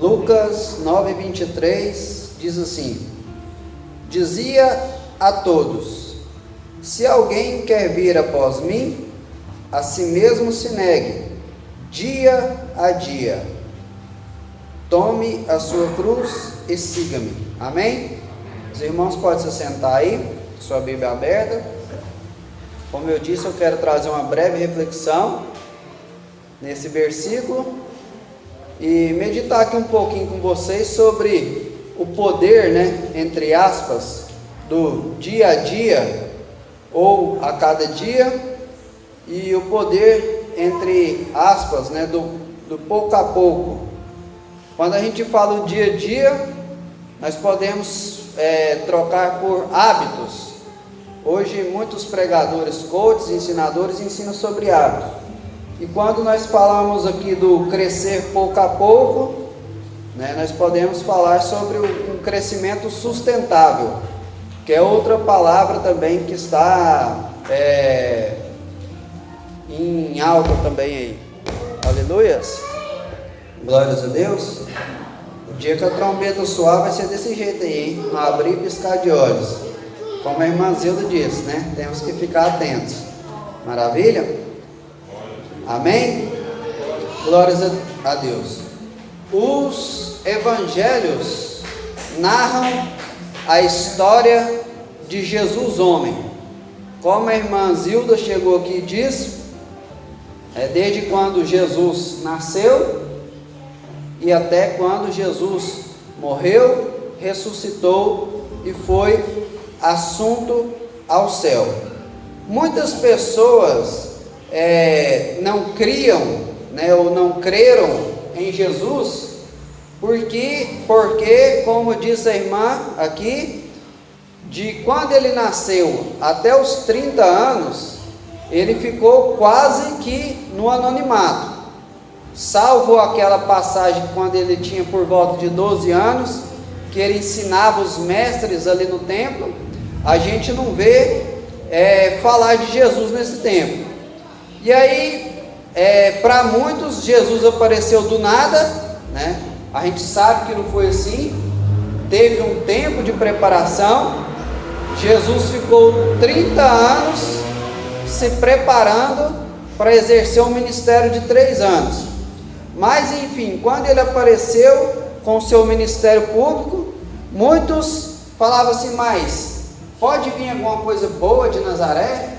Lucas 9:23 diz assim: dizia a todos: se alguém quer vir após mim, a si mesmo se negue, dia a dia, tome a sua cruz e siga-me. Amém? Os irmãos podem se sentar aí, sua Bíblia aberta. Como eu disse, eu quero trazer uma breve reflexão nesse versículo e meditar aqui um pouquinho com vocês sobre o poder, entre aspas, do dia a dia ou a cada dia, e o poder, entre aspas, do pouco a pouco. Quando a gente fala o dia a dia, nós podemos trocar por hábitos. Hoje muitos pregadores, coaches, ensinadores ensinam sobre hábitos. E quando nós falamos aqui do crescer pouco a pouco, nós podemos falar sobre um crescimento sustentável, que é outra palavra também que está em alta também aí. Aleluias! Glórias a Deus! O dia que a trombeta soar vai ser desse jeito aí, hein? Não abrir e piscar de olhos. Como a irmã Zilda disse, temos que ficar atentos. Maravilha? Amém? Glórias a Deus. Os evangelhos narram a história de Jesus homem. Como a irmã Zilda chegou aqui e disse, desde quando Jesus nasceu e até quando Jesus morreu, ressuscitou e foi assunto ao céu. Muitas pessoas não criam, ou não creram em Jesus, porque, como disse a irmã aqui, de quando ele nasceu até os 30 anos, ele ficou quase que no anonimato, salvo aquela passagem quando ele tinha por volta de 12 anos, que ele ensinava os mestres ali no templo. A gente não vê falar de Jesus nesse tempo. E aí, para muitos, Jesus apareceu do nada, A gente sabe que não foi assim. Teve um tempo de preparação. Jesus ficou 30 anos se preparando para exercer um ministério de 3 anos. Mas enfim, quando ele apareceu com o seu ministério público, muitos falavam assim: mas pode vir alguma coisa boa de Nazaré?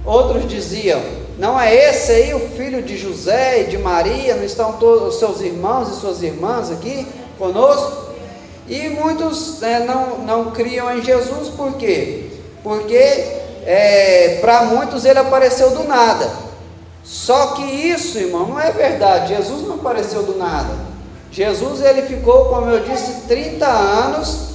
Outros diziam: não é esse aí o filho de José e de Maria? Não estão todos os seus irmãos e suas irmãs aqui conosco? E muitos não criam em Jesus. Por quê? Porque para muitos ele apareceu do nada. Só que isso, irmão, não é verdade. Jesus não apareceu do nada. Jesus, ele ficou, como eu disse, 30 anos,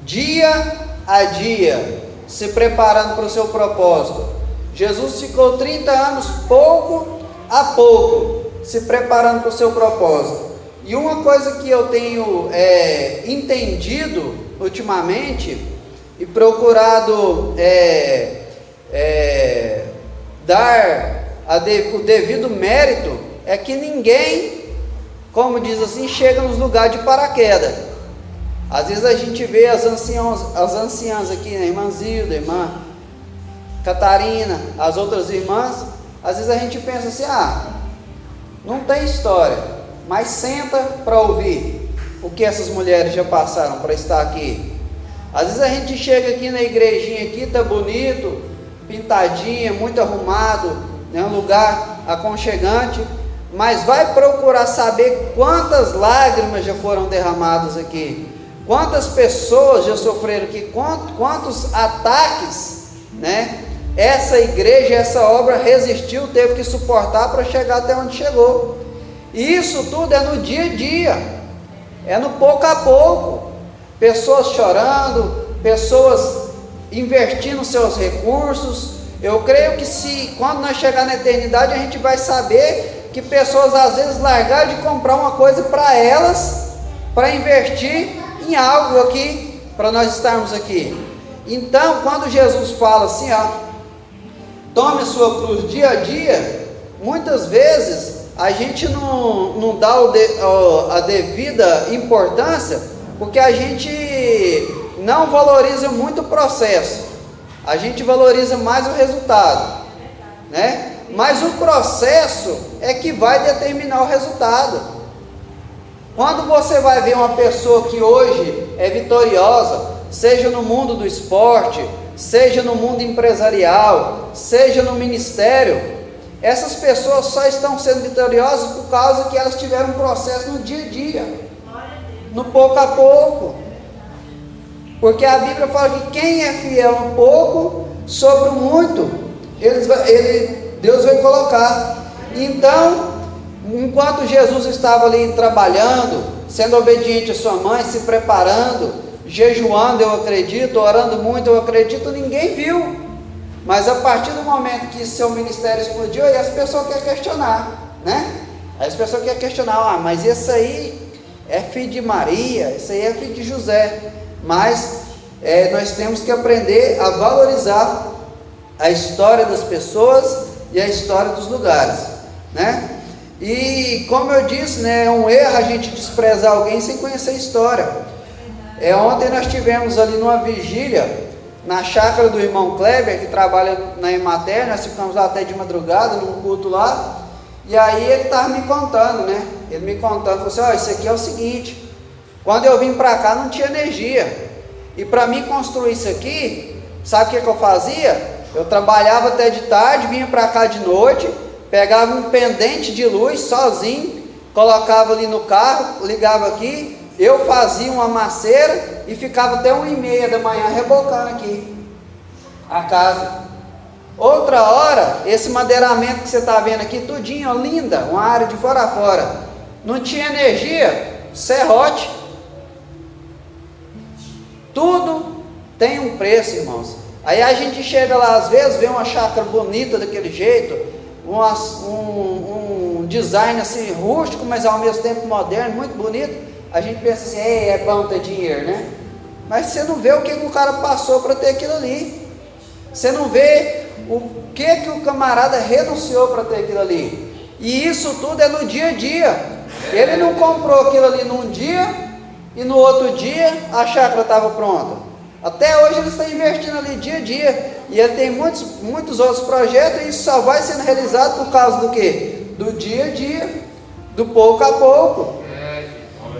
dia a dia, se preparando para o seu propósito. Jesus ficou 30 anos, pouco a pouco, se preparando para o seu propósito. E uma coisa que eu tenho entendido ultimamente e procurado dar o devido mérito, é que ninguém, como diz assim, chega nos lugares de paraquedas. Às vezes a gente vê as anciãs aqui, a irmã Zilda, a irmã Catarina, as outras irmãs. Às vezes a gente pensa assim: não tem história, mas senta para ouvir o que essas mulheres já passaram para estar aqui. Às vezes a gente chega aqui na igrejinha aqui, está bonito, pintadinha, muito arrumado, um lugar aconchegante, mas vai procurar saber quantas lágrimas já foram derramadas aqui, quantas pessoas já sofreram aqui, quantos ataques, essa igreja, essa obra resistiu, teve que suportar para chegar até onde chegou. E isso tudo é no dia a dia, é no pouco a pouco. Pessoas chorando, pessoas investindo seus recursos. Eu creio que quando nós chegar na eternidade, a gente vai saber que pessoas às vezes largaram de comprar uma coisa para elas, para investir em algo aqui, para nós estarmos aqui. Então, quando Jesus fala assim, tome a sua cruz dia a dia, muitas vezes a gente não dá a devida importância, porque a gente não valoriza muito o processo, a gente valoriza mais o resultado, né? Mas o processo é que vai determinar o resultado. Quando você vai ver uma pessoa que hoje é vitoriosa, seja no mundo do esporte, seja no mundo empresarial, seja no ministério, essas pessoas só estão sendo vitoriosas por causa que elas tiveram um processo no dia a dia, no pouco a pouco. Porque a Bíblia fala que quem é fiel no pouco, sobre o muito, Deus vai colocar. Então, enquanto Jesus estava ali trabalhando, sendo obediente à sua mãe, se preparando, jejuando, eu acredito, orando muito, eu acredito, ninguém viu. Mas a partir do momento que seu ministério explodiu, aí as pessoas querem questionar, né? Aí as pessoas querem questionar, mas esse aí é filho de Maria, esse aí é filho de José. Mas nós temos que aprender a valorizar a história das pessoas e a história dos lugares, né? E como eu disse, né, é um erro a gente desprezar alguém sem conhecer a história. Ontem nós tivemos ali numa vigília, na chácara do irmão Kleber, que trabalha na Emater, nós ficamos lá até de madrugada, num culto lá, e aí ele estava me contando, né, falou assim, isso aqui é o seguinte, quando eu vim para cá não tinha energia, e para mim construir isso aqui, sabe o que eu fazia? Eu trabalhava até de tarde, vinha para cá de noite, pegava um pendente de luz sozinho, colocava ali no carro, ligava aqui, eu fazia uma maceira e ficava até 1h30 da manhã rebocando aqui a casa. Outra hora, esse madeiramento que você está vendo aqui, tudinho, ó, linda, uma área de fora a fora, não tinha energia, serrote. Tudo tem um preço, irmãos. Aí a gente chega lá às vezes, vê uma chácara bonita daquele jeito, um design assim rústico, mas ao mesmo tempo moderno, muito bonito. A gente pensa assim, é bom ter dinheiro, né? Mas você não vê o que o cara passou para ter aquilo ali. Você não vê o que o camarada renunciou para ter aquilo ali. E isso tudo é no dia a dia. Ele não comprou aquilo ali num dia e no outro dia a chácara estava pronta. Até hoje ele está investindo ali dia a dia. E ele tem muitos outros projetos, e isso só vai sendo realizado por causa do quê? Do dia a dia, do pouco a pouco.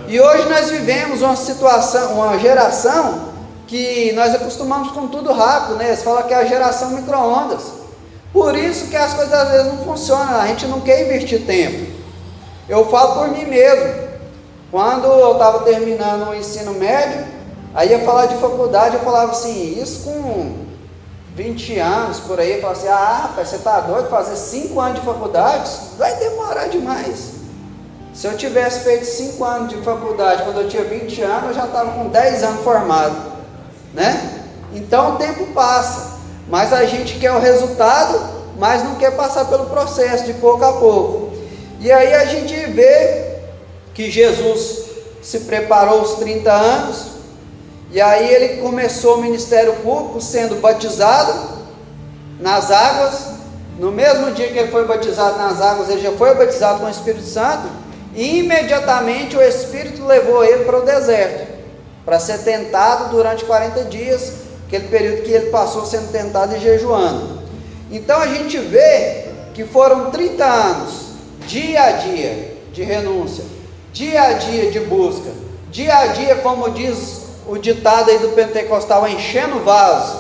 E hoje nós vivemos uma geração que nós acostumamos com tudo rápido, né? Eles falam que é a geração micro-ondas. Por isso que as coisas às vezes não funcionam, a gente não quer investir tempo. Eu falo por mim mesmo. Quando eu estava terminando o ensino médio, aí ia falar de faculdade, eu falava assim, isso com 20 anos, por aí, eu falava assim, rapaz, você está doido, fazer 5 anos de faculdade, vai demorar demais. Se eu tivesse feito 5 anos de faculdade, quando eu tinha 20 anos, eu já estava com 10 anos formado, né? Então o tempo passa, mas a gente quer o resultado, mas não quer passar pelo processo de pouco a pouco. E aí a gente vê que Jesus se preparou aos 30 anos, e aí ele começou o ministério público sendo batizado nas águas. No mesmo dia que ele foi batizado nas águas, ele já foi batizado com o Espírito Santo. E imediatamente o Espírito levou ele para o deserto, para ser tentado durante 40 dias, aquele período que ele passou sendo tentado e jejuando. Então a gente vê que foram 30 anos, dia a dia, de renúncia, dia a dia de busca, dia a dia, como diz o ditado aí do pentecostal, enchendo o vaso,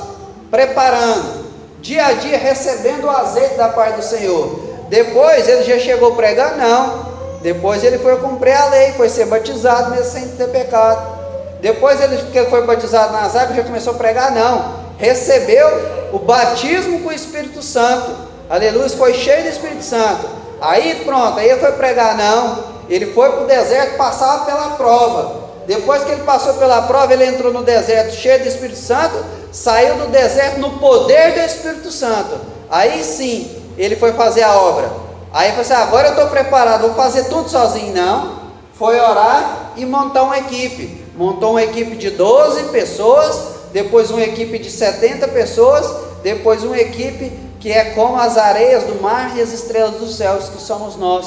preparando, dia a dia recebendo o azeite da parte do Senhor. Depois ele já chegou pregando? Não. Depois ele foi cumprir a lei, foi ser batizado mesmo sem ter pecado. Depois que ele foi batizado nas águas, já começou a pregar? Não. Recebeu o batismo com o Espírito Santo. Aleluia, foi cheio do Espírito Santo. Aí pronto, aí ele foi pregar? Não. Ele foi para o deserto, passava pela prova. Depois que ele passou pela prova, ele entrou no deserto cheio do Espírito Santo, saiu do deserto no poder do Espírito Santo. Aí sim, ele foi fazer a obra. Aí você, agora eu estou preparado, vou fazer tudo sozinho. Não, foi orar e montar uma equipe. Montou uma equipe de 12 pessoas, depois uma equipe de 70 pessoas, depois uma equipe que é como as areias do mar e as estrelas dos céus, que somos nós,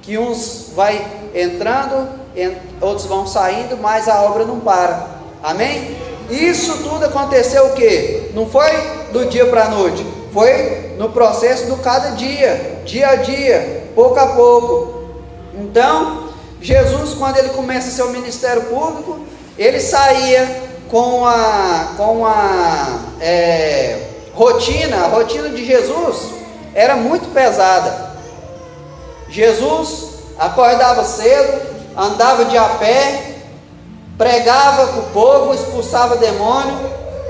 que uns vai entrando, outros vão saindo, mas a obra não para. Amém? Isso tudo aconteceu o quê? Não foi do dia para a noite, foi no processo do cada dia, dia a dia, pouco a pouco. Então, Jesus, quando ele começa seu ministério público, ele saía com a rotina de Jesus era muito pesada. Jesus acordava cedo, andava de a pé, pregava para o povo, expulsava demônio.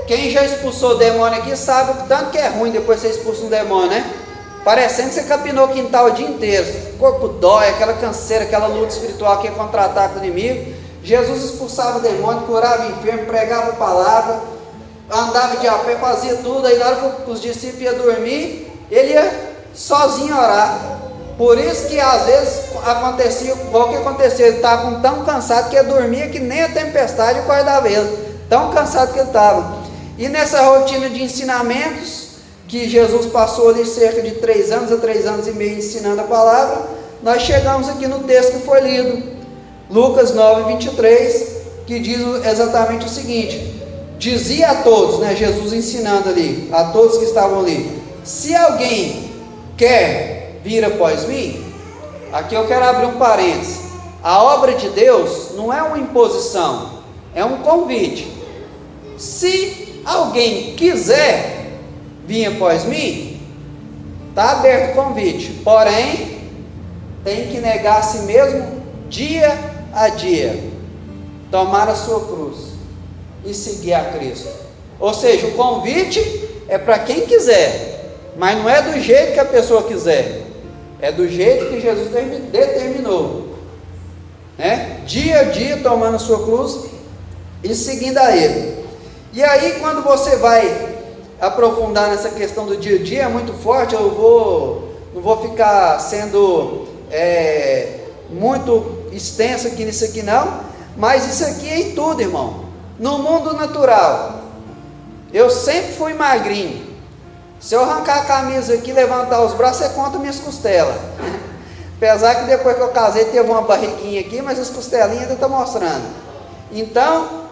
Quem já expulsou demônio aqui sabe o tanto que é ruim depois você expulsa um demônio, né? Parecendo que você capinou o quintal o dia inteiro, o corpo dói, aquela canseira, aquela luta espiritual que é contra-ataque do inimigo. Jesus expulsava demônio, curava enfermo, pregava a palavra, andava de a pé, fazia tudo. Aí na hora que os discípulos iam dormir, ele ia sozinho orar. Por isso que às vezes acontecia, igual que aconteceu, ele estava tão cansado que ia dormir que nem a tempestade acordava ele, tão cansado que ele estava. E nessa rotina de ensinamentos, que Jesus passou ali cerca de 3 anos a 3 anos e meio ensinando a palavra, nós chegamos aqui no texto que foi lido, Lucas 9:23, que diz exatamente o seguinte: dizia a todos, né, Jesus ensinando ali, a todos que estavam ali: se alguém quer vir após mim, aqui eu quero abrir um parênteses, a obra de Deus não é uma imposição, é um convite. Se alguém quiser vir após mim, está aberto o convite, porém, tem que negar a si mesmo dia a dia, tomar a sua cruz e seguir a Cristo. Ou seja, o convite é para quem quiser, mas não é do jeito que a pessoa quiser, é do jeito que Jesus determinou, né? Dia a dia tomando a sua cruz e seguindo a Ele. E aí quando você vai aprofundar nessa questão do dia a dia, é muito forte. Eu não vou ficar sendo muito extenso aqui nisso aqui não, mas isso aqui é em tudo, irmão. No mundo natural, eu sempre fui magrinho. Se eu arrancar a camisa aqui, levantar os braços, você conta minhas costelas. Apesar que depois que eu casei teve uma barriguinha aqui, mas as costelinhas ainda estão mostrando. Então,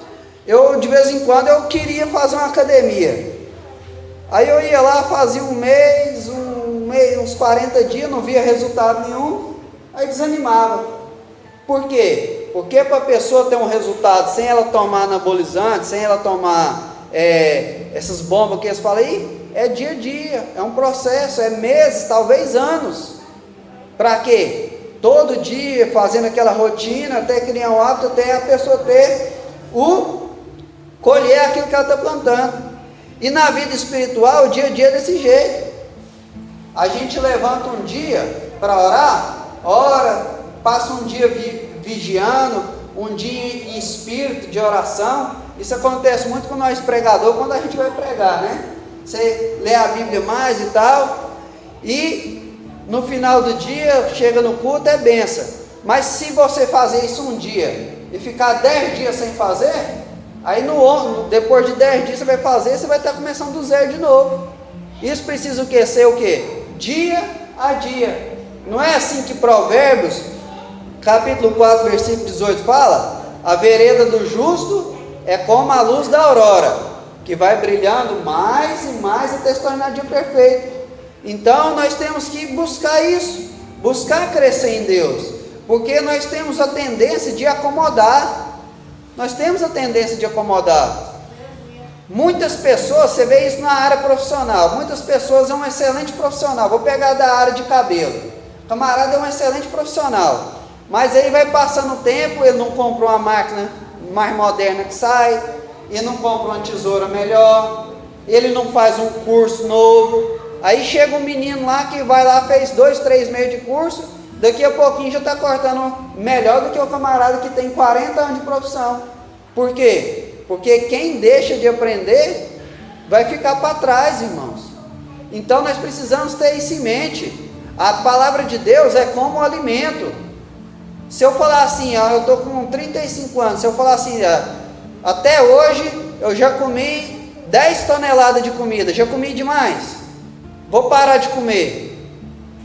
eu de vez em quando eu queria fazer uma academia. Aí eu ia lá, fazia um mês, uns 40 dias, não via resultado nenhum, aí desanimava. Por quê? Porque para a pessoa ter um resultado, sem ela tomar anabolizante, sem ela tomar essas bombas que eles falam aí, é dia a dia, é um processo, é meses, talvez anos. Para quê? Todo dia fazendo aquela rotina, até criar um hábito, até a pessoa ter colher aquilo que ela está plantando. E na vida espiritual, o dia a dia é desse jeito. A gente levanta um dia para orar, ora, passa um dia vigiando, um dia em espírito de oração. Isso acontece muito com nós pregadores, quando a gente vai pregar, né? Você lê a Bíblia mais e tal, e no final do dia, chega no culto, é bênção. Mas se você fazer isso um dia, e ficar 10 dias sem fazer, aí depois de 10 dias você vai fazer, você vai estar começando do zero de novo. Isso precisa o quê? Ser o quê? Dia a dia. Não é assim que Provérbios, capítulo 4, versículo 18 fala: a vereda do justo é como a luz da aurora, que vai brilhando mais e mais até se tornar dia perfeito. Então nós temos que buscar isso, buscar crescer em Deus, porque nós temos a tendência de acomodar. Nós temos a tendência de acomodar. Muitas pessoas, você vê isso na área profissional, muitas pessoas é um excelente profissional. Vou pegar da área de cabelo, o camarada é um excelente profissional, mas aí vai passando o tempo, ele não comprou uma máquina mais moderna que sai, ele não compra uma tesoura melhor, ele não faz um curso novo. Aí chega um menino lá que vai lá, fez 2, 3 meses de curso, daqui a pouquinho já está cortando melhor do que o camarada que tem 40 anos de profissão. Por quê? Porque quem deixa de aprender vai ficar para trás, irmãos. Então nós precisamos ter isso em mente. A palavra de Deus é como um alimento. Se eu falar assim, eu estou com 35 anos, se eu falar assim, até hoje eu já comi 10 toneladas de comida, já comi demais, vou parar de comer,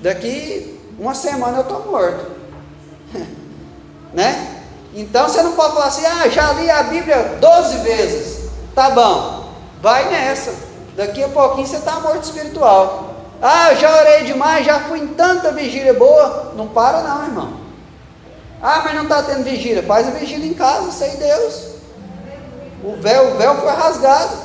daqui uma semana eu estou morto. Então você não pode falar assim, já li a Bíblia 12 vezes, tá bom, vai nessa, daqui a pouquinho você está morto espiritual. Já orei demais, já fui em tanta vigília boa. Não para não, irmão. Mas não está tendo vigília, faz a vigília em casa, sem Deus. O véu foi rasgado.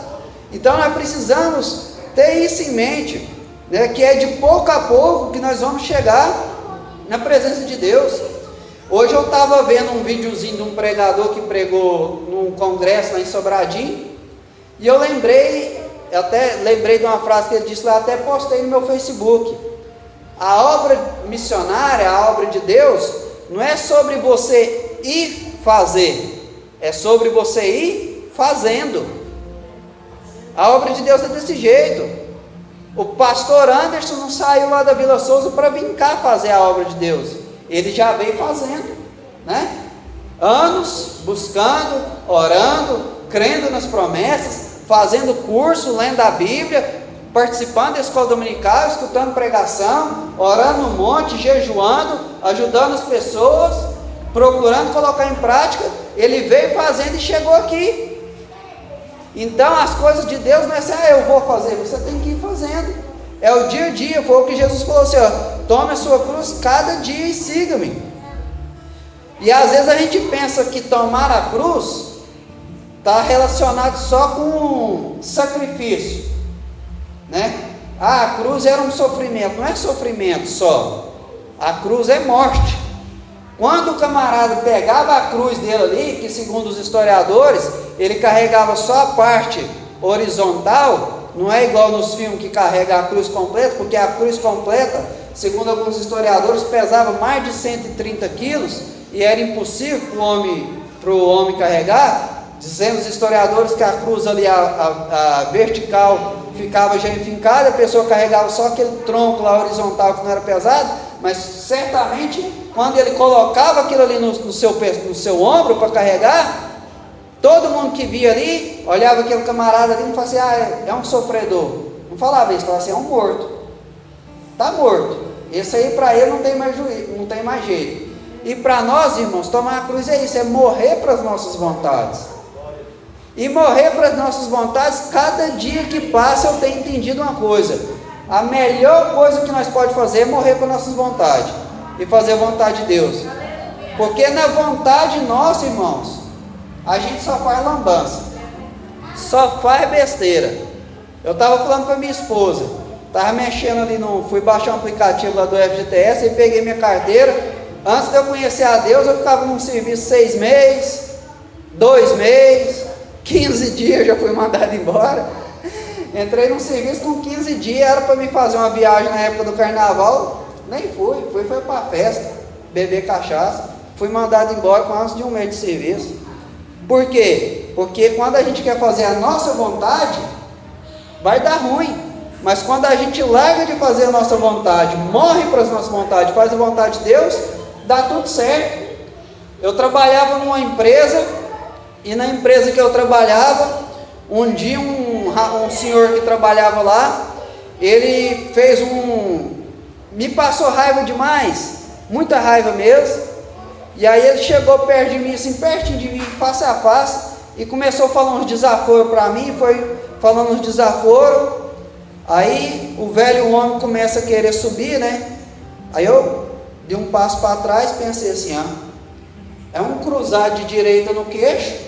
Então nós precisamos ter isso em mente, né, que é de pouco a pouco que nós vamos chegar na presença de Deus. Hoje eu estava vendo um videozinho de um pregador que pregou num congresso lá em Sobradinho, e eu lembrei de uma frase que ele disse lá, até postei no meu Facebook. A obra missionária, a obra de Deus, não é sobre você ir fazer, é sobre você ir fazendo. A obra de Deus é desse jeito. O pastor Anderson não saiu lá da Vila Souza para vir cá fazer a obra de Deus, ele já veio fazendo, né? Anos buscando, orando, crendo nas promessas, fazendo curso, lendo a Bíblia, participando da escola dominical, escutando pregação, orando um monte, jejuando, ajudando as pessoas, procurando colocar em prática. Ele veio fazendo e chegou aqui. Então as coisas de Deus não é assim, eu vou fazer, você tem que ir fazendo. É o dia a dia, foi o que Jesus falou assim, tome a sua cruz cada dia e siga-me. E às vezes a gente pensa que tomar a cruz está relacionado só com sacrifício, né? A cruz era um sofrimento. Não é sofrimento só, a cruz é morte. Quando o camarada pegava a cruz dele ali, que segundo os historiadores, ele carregava só a parte horizontal, não é igual nos filmes que carrega a cruz completa, porque a cruz completa, segundo alguns historiadores, pesava mais de 130 quilos, e era impossível para o homem carregar. Dizendo os historiadores que a cruz ali, a vertical, ficava já enfincada, a pessoa carregava só aquele tronco lá horizontal que não era pesado, mas certamente quando ele colocava aquilo ali no seu ombro para carregar, todo mundo que via ali, olhava aquele camarada ali e falava assim, é um sofredor. Não falava isso, falava assim, é um morto, está morto. Esse aí para ele não tem mais jeito. E para nós, irmãos, tomar a cruz é isso, é morrer para as nossas vontades. E morrer para as nossas vontades, cada dia que passa eu tenho entendido uma coisa: a melhor coisa que nós podemos fazer é morrer para as nossas vontades e fazer a vontade de Deus. Porque na vontade nossa, irmãos, a gente só faz lambança, só faz besteira. Eu estava falando com a minha esposa, estava mexendo ali, fui baixar um aplicativo lá do FGTS e peguei minha carteira. Antes de eu conhecer a Deus, eu ficava num serviço 6 meses, 2 meses, 15 dias, já fui mandado embora. Entrei num serviço com 15 dias, era para me fazer uma viagem na época do carnaval, nem fui para a festa, beber cachaça, fui mandado embora com antes de 1 mês de serviço. Por quê? Porque quando a gente quer fazer a nossa vontade, vai dar ruim. Mas quando a gente larga de fazer a nossa vontade, morre para as nossas vontades, faz a vontade de Deus, dá tudo certo. Eu trabalhava numa empresa, e na empresa que eu trabalhava, um dia um senhor que trabalhava lá, ele me passou raiva demais, muita raiva mesmo. E aí ele chegou perto de mim, assim, pertinho de mim, face a face, e começou a falar uns desaforos para mim, foi falando uns desaforos. Aí o velho homem começa a querer subir, né? Aí eu dei um passo para trás, pensei assim, é um cruzado de direita no queixo,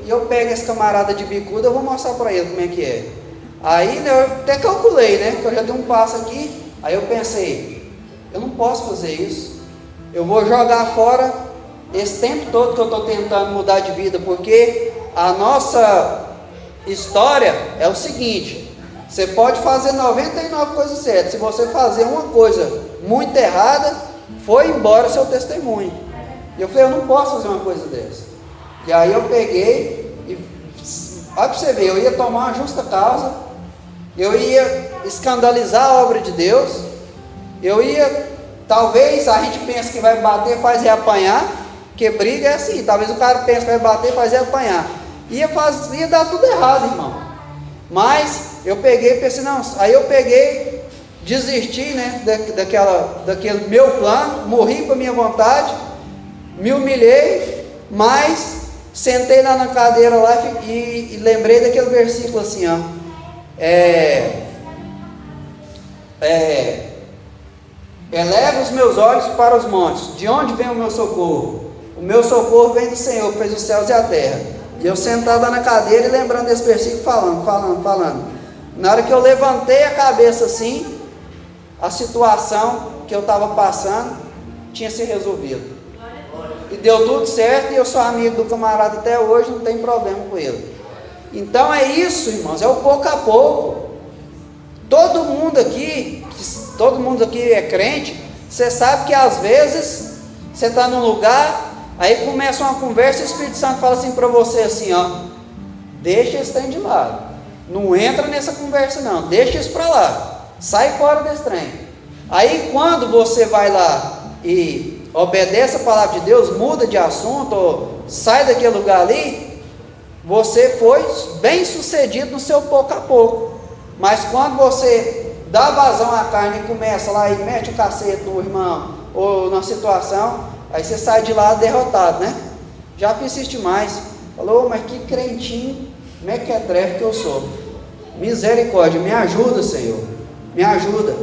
e eu pego esse camarada de bicuda, eu vou mostrar para ele como é que é. Aí eu até calculei, né, que eu já dei um passo aqui. Aí eu pensei, eu não posso fazer isso, eu vou jogar fora esse tempo todo que eu estou tentando mudar de vida, porque a nossa história é o seguinte: você pode fazer 99 coisas certas, se você fazer uma coisa muito errada, foi embora seu testemunho. E eu falei, eu não posso fazer uma coisa dessa. E aí eu peguei e, olha para você ver, eu ia tomar uma justa causa, eu ia escandalizar a obra de Deus, eu ia, talvez a gente pense que vai bater, fazer apanhar, porque briga é assim, talvez o cara pense que vai bater, fazer apanhar, ia dar tudo errado, irmão. Mas eu peguei e pensei, não, aí eu peguei, desisti, né, daquele meu plano, morri para minha vontade, me humilhei Mas sentei lá na cadeira lá e lembrei daquele versículo assim, ó. Eleva os meus olhos para os montes. De onde vem o meu socorro? O meu socorro vem do Senhor, que fez os céus e a terra. E eu sentado lá na cadeira e lembrando desse versículo, falando. Na hora que eu levantei a cabeça assim, a situação que eu estava passando tinha se resolvido. E deu tudo certo, e eu sou amigo do camarada até hoje, não tem problema com ele. Então é isso, irmãos, é o pouco a pouco. Todo mundo aqui é crente. Você sabe que às vezes você está num lugar, aí começa uma conversa e o Espírito Santo fala assim para você assim, ó, deixa esse trem de lado, não entra nessa conversa não, deixa isso para lá, sai fora desse trem. Aí quando você vai lá e obedece a palavra de Deus, muda de assunto, ou sai daquele lugar ali, você foi bem sucedido no seu pouco a pouco. Mas quando você dá vazão à carne e começa lá e mete o cacete no irmão, ou na situação, aí você sai de lá derrotado, né? Já fiz isso demais. Falou, mas que crentinho, mequetrefe que eu sou. Misericórdia, me ajuda, Senhor, me ajuda.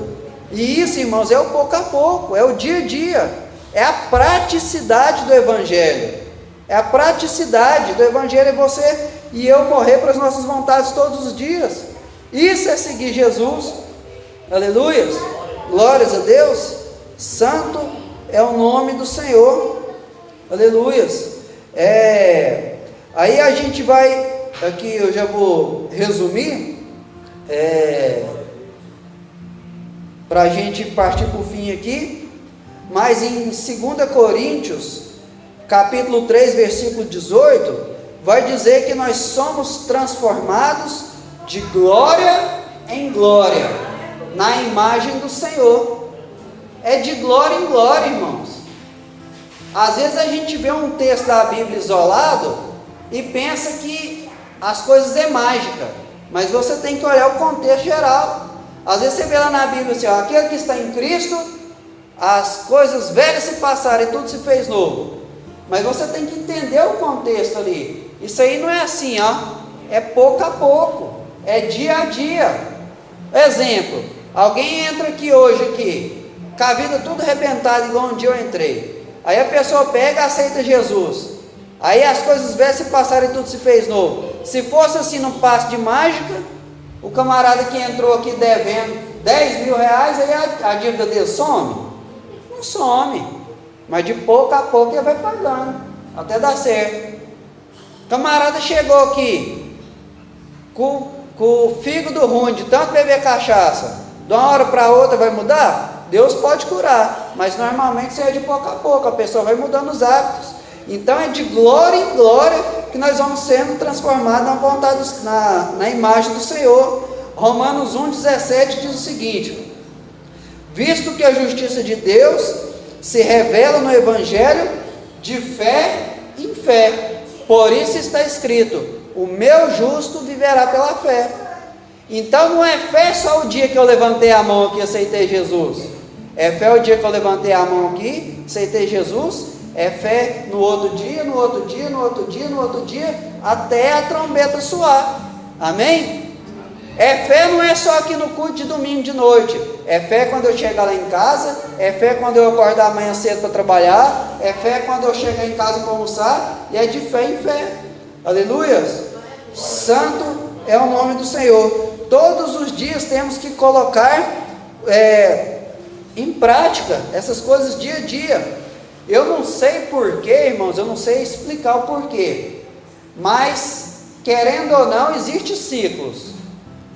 E isso, irmãos, é o pouco a pouco, é o dia a dia, é a praticidade do Evangelho. É a praticidade do Evangelho, é você e eu morrer para as nossas vontades todos os dias. Isso é seguir Jesus. Aleluia, glórias a Deus. Santo é o nome do Senhor. Aleluia. Aí a gente vai, aqui eu já vou resumir, para a gente partir para o fim aqui. Mas em 2 Coríntios, capítulo 3, versículo 18, vai dizer que nós somos transformados de glória em glória, na imagem do Senhor. É de glória em glória, irmãos. Às vezes a gente vê um texto da Bíblia isolado e pensa que as coisas é mágica, mas você tem que olhar o contexto geral. Às vezes você vê lá na Bíblia assim, ó, aquele que está em Cristo, as coisas velhas se passaram e tudo se fez novo. Mas você tem que entender o contexto ali. Isso aí não é assim, ó, é pouco a pouco, é dia a dia. Exemplo, alguém entra aqui hoje com a vida tudo arrebentada igual um dia eu entrei. Aí a pessoa pega e aceita Jesus. Aí as coisas velhas se passaram e tudo se fez novo. Se fosse assim num passe de mágica, o camarada que entrou aqui devendo 10 mil reais, aí a dívida dele some? Não some, mas de pouco a pouco ele vai pagando, até dar certo. O camarada chegou aqui com o fígado ruim, de tanto beber cachaça, de uma hora para outra vai mudar? Deus pode curar, mas normalmente isso é de pouco a pouco, a pessoa vai mudando os hábitos. Então é de glória em glória que nós vamos sendo transformados na vontade, na imagem do Senhor. Romanos 1,17 diz o seguinte: visto que a justiça de Deus se revela no Evangelho de fé em fé, por isso está escrito, o meu justo viverá pela fé. Então não é fé só o dia que eu levantei a mão aqui e aceitei Jesus, é fé o dia que eu levantei a mão aqui, aceitei Jesus, é fé no outro dia, no outro dia, no outro dia, no outro dia, até a trombeta soar. Amém? É fé não é só aqui no culto de domingo de noite, é fé quando eu chegar lá em casa, é fé quando eu acordar amanhã cedo para trabalhar, é fé quando eu chegar em casa para almoçar, e é de fé em fé. Aleluia! Santo é o nome do Senhor. Todos os dias temos que colocar em prática essas coisas dia a dia. Eu não sei porquê, irmãos, eu não sei explicar o porquê, mas querendo ou não, existem ciclos.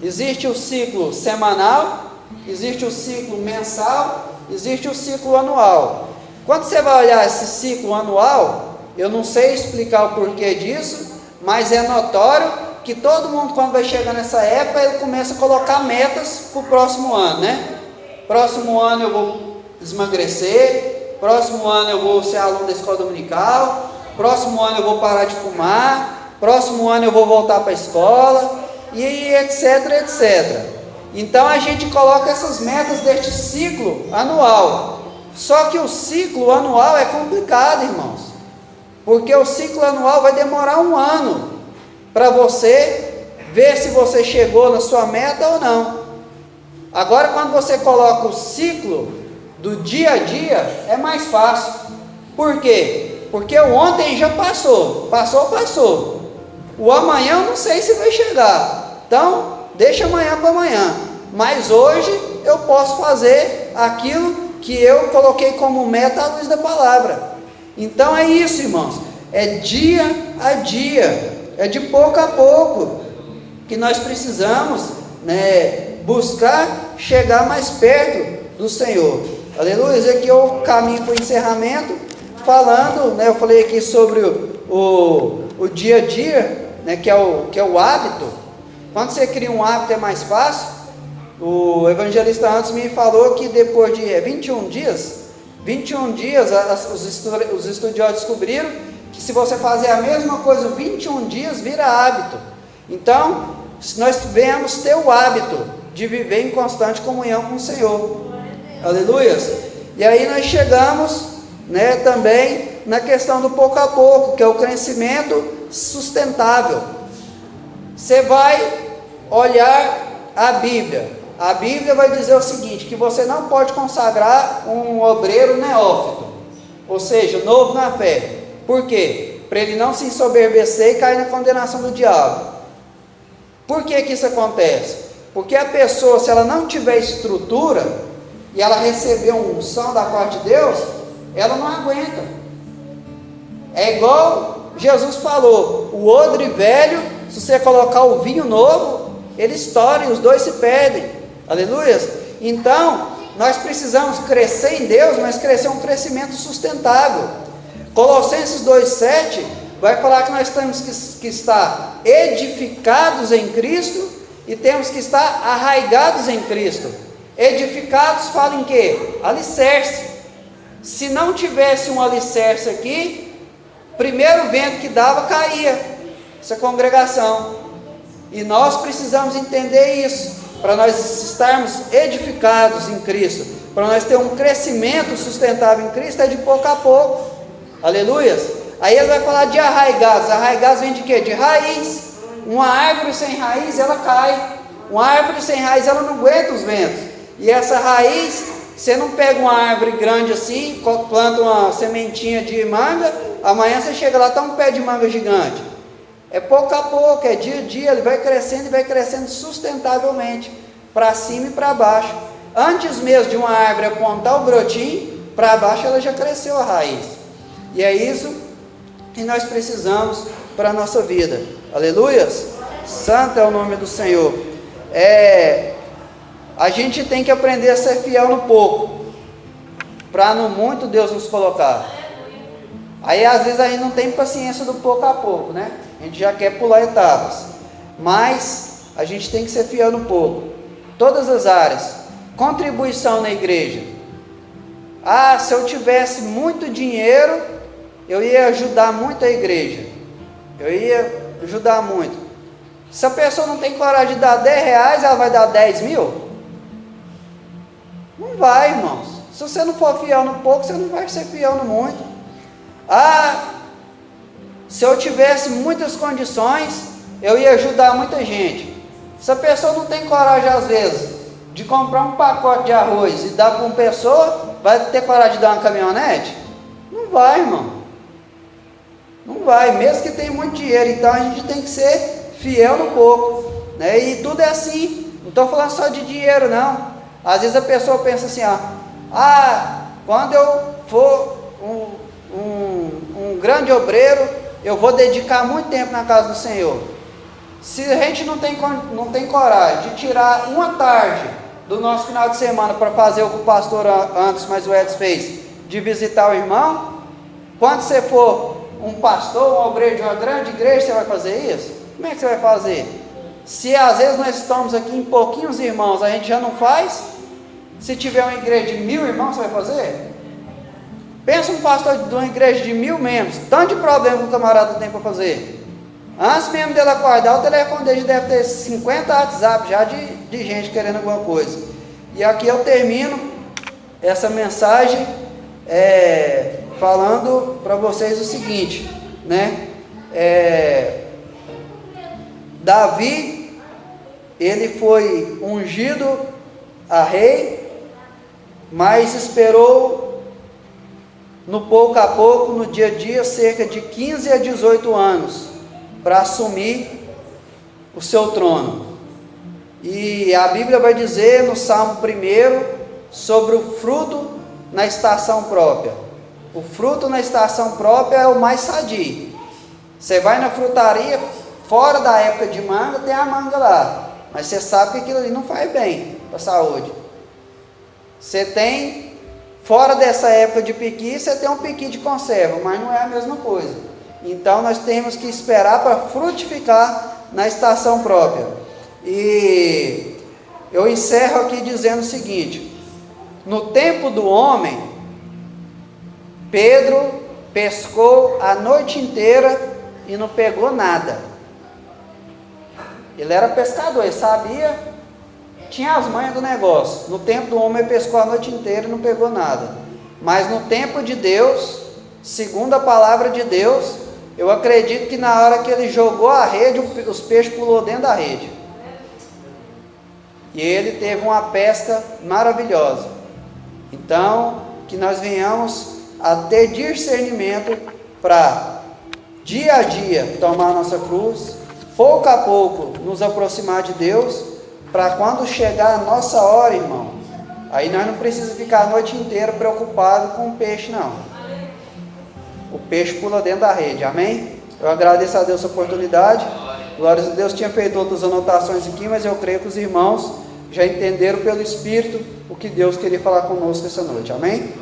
Existe o ciclo semanal, existe o ciclo mensal, existe o ciclo anual. Quando você vai olhar esse ciclo anual, eu não sei explicar o porquê disso, mas é notório que todo mundo, quando vai chegar nessa época, ele começa a colocar metas para o próximo ano, né? Próximo ano eu vou emagrecer, próximo ano eu vou ser aluno da escola dominical, próximo ano eu vou parar de fumar, próximo ano eu vou voltar para a escola, e etc, etc. Então a gente coloca essas metas deste ciclo anual. Só que o ciclo anual é complicado, irmãos. porque o ciclo anual vai demorar um ano para você ver se você chegou na sua meta ou não. Agora, quando você coloca o ciclo do dia a dia, é mais fácil. Por quê? Porque o ontem já passou. O amanhã eu não sei se vai chegar. Então, deixa amanhã para amanhã. Mas hoje eu posso fazer aquilo que eu coloquei como meta à luz da palavra. Então é isso, irmãos. É dia a dia. É de pouco a pouco que nós precisamos, buscar chegar mais perto do Senhor. Aleluia. Esse aqui é o caminho para o encerramento. Falando, eu falei aqui sobre o dia a dia, que é o hábito. Quando você cria um hábito é mais fácil. O evangelista antes me falou que depois de 21 dias, os estudiosos descobriram que se você fazer a mesma coisa 21 dias, vira hábito. Então, nós devemos ter o hábito de viver em constante comunhão com o Senhor. Aleluias. E aí nós chegamos, também na questão do pouco a pouco, que é o crescimento sustentável. Você vai olhar a Bíblia. A Bíblia vai dizer o seguinte, que você não pode consagrar um obreiro neófito, ou seja, novo na fé. Por quê? Para ele não se ensoberbecer e cair na condenação do diabo. Por que isso acontece? Porque a pessoa, se ela não tiver estrutura, e ela receber uma unção da parte de Deus, ela não aguenta. É igual Jesus falou, o odre velho, se você colocar o vinho novo, ele estoura e os dois se perdem. Aleluia. Então, nós precisamos crescer em Deus, mas crescer um crescimento sustentável. Colossenses 2,7 vai falar que nós temos que estar edificados em Cristo e temos que estar arraigados em Cristo. Edificados fala em quê? Alicerce. Se não tivesse um alicerce aqui, primeiro vento que dava caía essa congregação. E nós precisamos entender isso, para nós estarmos edificados em Cristo, para nós ter um crescimento sustentável em Cristo, é de pouco a pouco. Aleluias. Aí ele vai falar de arraigados. Arraigados vem de quê? De raiz. Uma árvore sem raiz, ela cai. Uma árvore sem raiz, ela não aguenta os ventos. E essa raiz, você não pega uma árvore grande assim, planta uma sementinha de manga, amanhã você chega lá, está um pé de manga gigante. É pouco a pouco, é dia a dia, ele vai crescendo e vai crescendo sustentavelmente, para cima e para baixo. Antes mesmo de uma árvore apontar o brotinho, para baixo ela já cresceu a raiz. E é isso que nós precisamos para a nossa vida. Aleluias! Santo é o nome do Senhor. A gente tem que aprender a ser fiel no pouco, para no muito Deus nos colocar. Aí às vezes a gente não tem paciência do pouco a pouco, A gente já quer pular etapas, mas a gente tem que ser fiel no pouco. Todas as áreas. Contribuição na igreja. Se eu tivesse muito dinheiro, eu ia ajudar muito a igreja. Eu ia ajudar muito. Se a pessoa não tem coragem de dar 10 reais, ela vai dar 10 mil? Não vai, irmãos. Se você não for fiel no pouco, você não vai ser fiel no muito. Se eu tivesse muitas condições, eu ia ajudar muita gente. Se a pessoa não tem coragem, às vezes, de comprar um pacote de arroz e dar para uma pessoa, vai ter coragem de dar uma caminhonete? Não vai, irmão. Não vai, mesmo que tenha muito dinheiro. Então a gente tem que ser fiel no pouco, E tudo é assim. Não estou falando só de dinheiro, não. Às vezes a pessoa pensa assim, quando eu for um grande obreiro, eu vou dedicar muito tempo na casa do Senhor. Se a gente não tem coragem de tirar uma tarde do nosso final de semana para fazer o que o pastor antes, mas o Edson fez, de visitar o irmão, quando você for um pastor, um obreiro de uma grande igreja, você vai fazer isso? Como é que você vai fazer? Se às vezes nós estamos aqui em pouquinhos irmãos, a gente já não faz. Se tiver uma igreja de 1000 irmãos, você vai fazer? Pensa um pastor de uma igreja de 1000 membros, tanto de problema que o camarada tem para fazer. Antes mesmo dele acordar, o telefone dele deve ter 50 WhatsApp já de gente querendo alguma coisa. E aqui eu termino essa mensagem falando para vocês o seguinte, né? Davi, ele foi ungido a rei, mas esperou no pouco a pouco, no dia a dia, cerca de 15 a 18 anos para assumir o seu trono. E a Bíblia vai dizer no Salmo 1 sobre o fruto na estação própria. O fruto na estação própria é o mais sadio. Você vai na frutaria, fora da época de manga, tem a manga lá, mas você sabe que aquilo ali não faz bem para a saúde. Você tem, fora dessa época de piqui, você tem um piqui de conserva, mas não é a mesma coisa. Então nós temos que esperar para frutificar na estação própria. E eu encerro aqui dizendo o seguinte: no tempo do homem, Pedro pescou a noite inteira e não pegou nada. Ele era pescador, ele sabia, tinha as manhas do negócio. No tempo do homem, ele pescou a noite inteira e não pegou nada. Mas no tempo de Deus, segundo a palavra de Deus, eu acredito que na hora que ele jogou a rede, os peixes pulou dentro da rede. E ele teve uma pesca maravilhosa. Então, que nós venhamos a ter discernimento para, dia a dia, tomar a nossa cruz, pouco a pouco nos aproximar de Deus, para quando chegar a nossa hora, irmão, aí nós não precisamos ficar a noite inteira preocupado com o peixe, não. O peixe pula dentro da rede, amém? Eu agradeço a Deus a oportunidade. Glórias a Deus. Tinha feito outras anotações aqui, mas eu creio que os irmãos já entenderam pelo Espírito o que Deus queria falar conosco essa noite, amém?